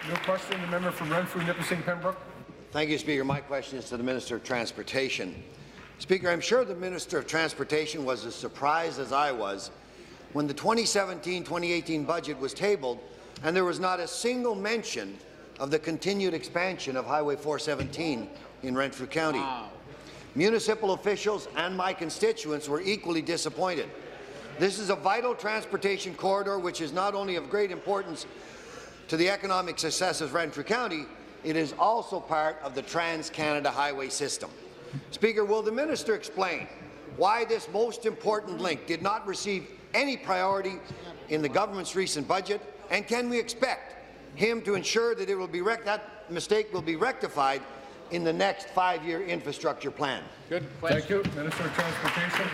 Your question, the member from Renfrew, Nipissing, Pembroke. Thank you, Speaker. My question is to the Minister of Transportation. Speaker, I'm sure the Minister of Transportation was as surprised as I was when the 2017-2018 budget was tabled and there was not a single mention of the continued expansion of Highway 417 in Renfrew County. Wow. Municipal officials and my constituents were equally disappointed. This is a vital transportation corridor which is not only of great importance to the economic success of Renfrew County, it is also part of the Trans-Canada Highway system. Speaker, will the minister explain why this most important link did not receive any priority in the government's recent budget, and can we expect him to ensure that that mistake will be rectified in the next 5-year infrastructure plan? Good. Thank you. Minister of Transportation.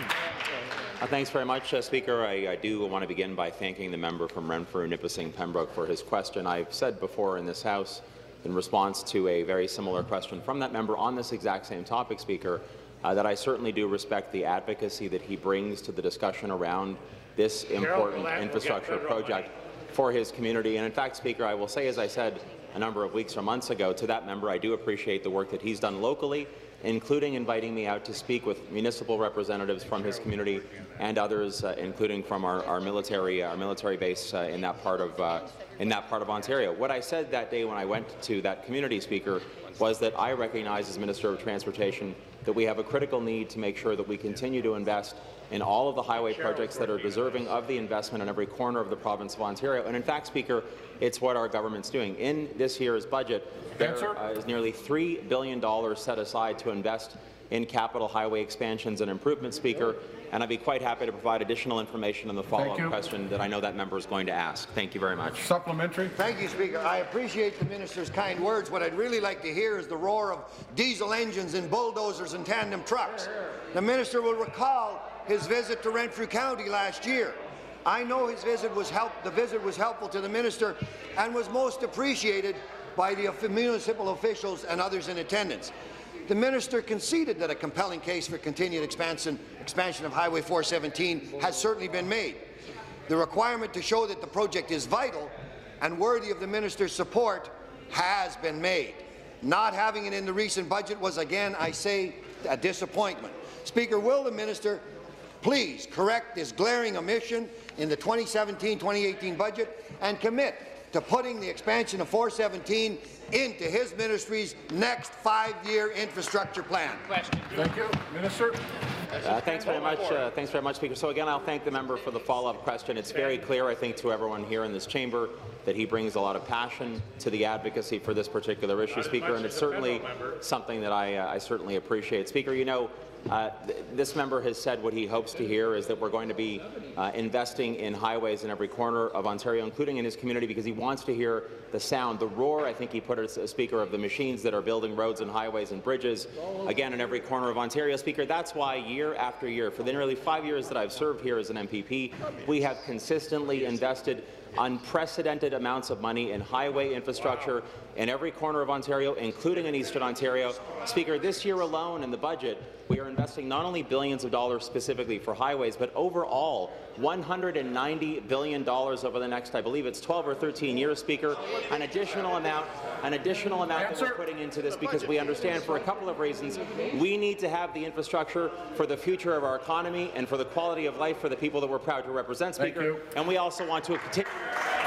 Thanks very much, Speaker. I do want to begin by thanking the member from Renfrew, Nipissing, Pembroke for his question. I've said before in this House, in response to a very similar question from that member on this exact same topic, Speaker, that I certainly do respect the advocacy that he brings to the discussion around this important infrastructure project for his community. And in fact, Speaker, I will say, as I said a number of weeks or months ago, to that member, I do appreciate the work that he's done locally, including inviting me out to speak with municipal representatives from his community and others, including from our military base in that part of Ontario. What I said that day when I went to that community, Speaker, was that I recognize as Minister of Transportation that we have a critical need to make sure that we continue to invest in all of the highway projects that are deserving of the investment in every corner of the province of Ontario. And in fact, Speaker, it's what our government's doing. In this year's budget, there is nearly $3 billion set aside to invest in capital highway expansions and improvements, Speaker, and I'd be quite happy to provide additional information on the follow-up question that I know that member is going to ask. Thank you very much. Supplementary. Thank you, Speaker. I appreciate the minister's kind words. What I'd really like to hear is the roar of diesel engines and bulldozers and tandem trucks. The minister will recall his visit to Renfrew County last year. I know the visit was helpful to the minister and was most appreciated by the municipal officials and others in attendance. The minister conceded that a compelling case for continued expansion of Highway 417 has certainly been made. The requirement to show that the project is vital and worthy of the minister's support has been made. Not having it in the recent budget was, again, I say, a disappointment. Speaker, will the minister please correct this glaring omission in the 2017-2018 budget and commit to putting the expansion of 417 into his ministry's next 5-year infrastructure plan? Thank you. Minister. Thanks very much, Speaker. So again, I'll thank the member for the follow-up question. It's very clear, I think, to everyone here in this chamber that he brings a lot of passion to the advocacy for this particular issue, Speaker, and it's certainly something that I certainly appreciate. Speaker, you know, this member has said what he hopes to hear is that we're going to be investing in highways in every corner of Ontario, including in his community, because he wants to hear the sound, the roar, I think he put it as Speaker, of the machines that are building roads and highways and bridges, again, in every corner of Ontario. Speaker, that's why year after year, for the nearly 5 years that I've served here as an MPP, we have consistently invested unprecedented amounts of money in highway infrastructure in every corner of Ontario, including in Eastern Ontario. Speaker, this year alone in the budget, we are investing not only billions of dollars specifically for highways, but overall $190 billion over the next, I believe it's 12 or 13 years, Speaker. An additional amount that we're putting into this because we understand for a couple of reasons we need to have the infrastructure for the future of our economy and for the quality of life for the people that we're proud to represent, Speaker. And we also want to continue